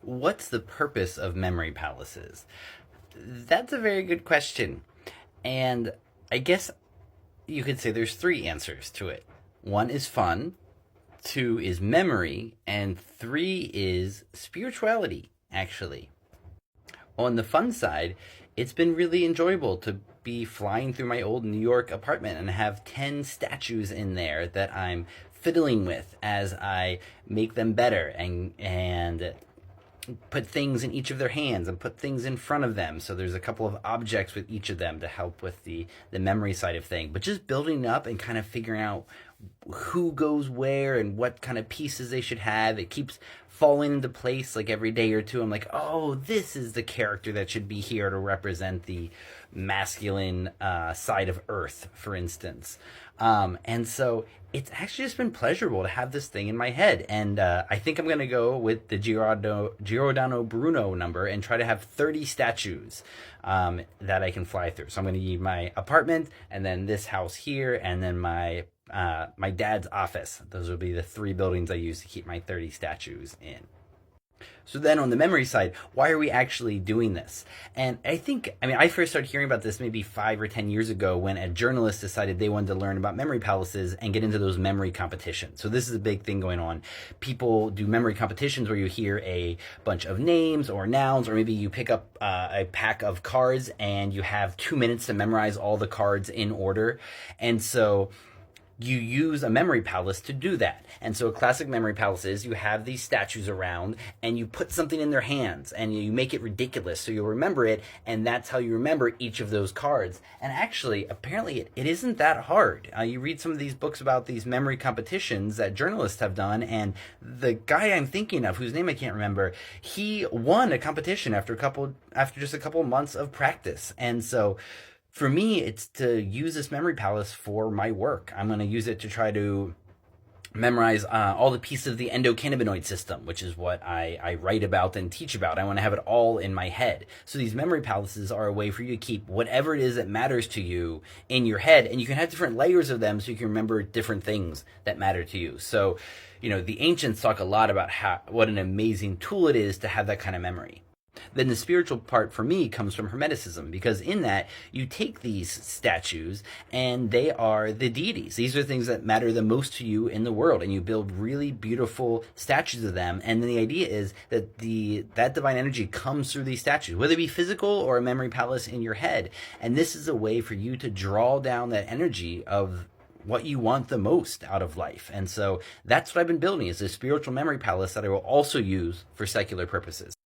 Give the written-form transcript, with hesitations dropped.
What's the purpose of memory palaces? That's a very good question. And I guess you could say there's three answers to it. One is fun, two is memory, and three is spirituality, actually. On the fun side, it's been really enjoyable to be flying through my old New York apartment and have 10 statues in there that I'm fiddling with as I make them better and put things in each of their hands and put things in front of them. So there's a couple of objects with each of them to help with the memory side of thing. But just building up and kind of figuring out who goes where and what kind of pieces they should have. It keeps falling into place like every day or two. I'm like, oh, this is the character that should be here to represent the masculine side of Earth, for instance. And so it's actually just been pleasurable to have this thing in my head. And I think I'm going to go with the Giordano Bruno number and try to have 30 statues that I can fly through. So I'm going to need my apartment and then this house here and then my dad's office. Those will be the three buildings I use to keep my 30 statues in. So then on the memory side, why are we actually doing this? And I first started hearing about this maybe 5 or 10 years ago when a journalist decided they wanted to learn about memory palaces and get into those memory competitions. So this is a big thing going on. People do memory competitions where you hear a bunch of names or nouns, or maybe you pick up a pack of cards and you have 2 minutes to memorize all the cards in order. And so you use a memory palace to do that. And so a classic memory palace is you have these statues around and you put something in their hands and you make it ridiculous so you'll remember it, and that's how you remember each of those cards. And actually, apparently it isn't that hard. You read some of these books about these memory competitions that journalists have done, and the guy I'm thinking of, whose name I can't remember, he won a competition after just a couple of months of practice. And so for me, it's to use this memory palace for my work. I'm going to use it to try to memorize all the pieces of the endocannabinoid system, which is what I write about and teach about. I want to have it all in my head. So these memory palaces are a way for you to keep whatever it is that matters to you in your head, and you can have different layers of them so you can remember different things that matter to you. So, the ancients talk a lot about what an amazing tool it is to have that kind of memory. Then the spiritual part for me comes from Hermeticism, because in that you take these statues and they are the deities. These are things that matter the most to you in the world, and you build really beautiful statues of them. And then the idea is that that divine energy comes through these statues, whether it be physical or a memory palace in your head. And this is a way for you to draw down that energy of what you want the most out of life. And so that's what I've been building, is a spiritual memory palace that I will also use for secular purposes.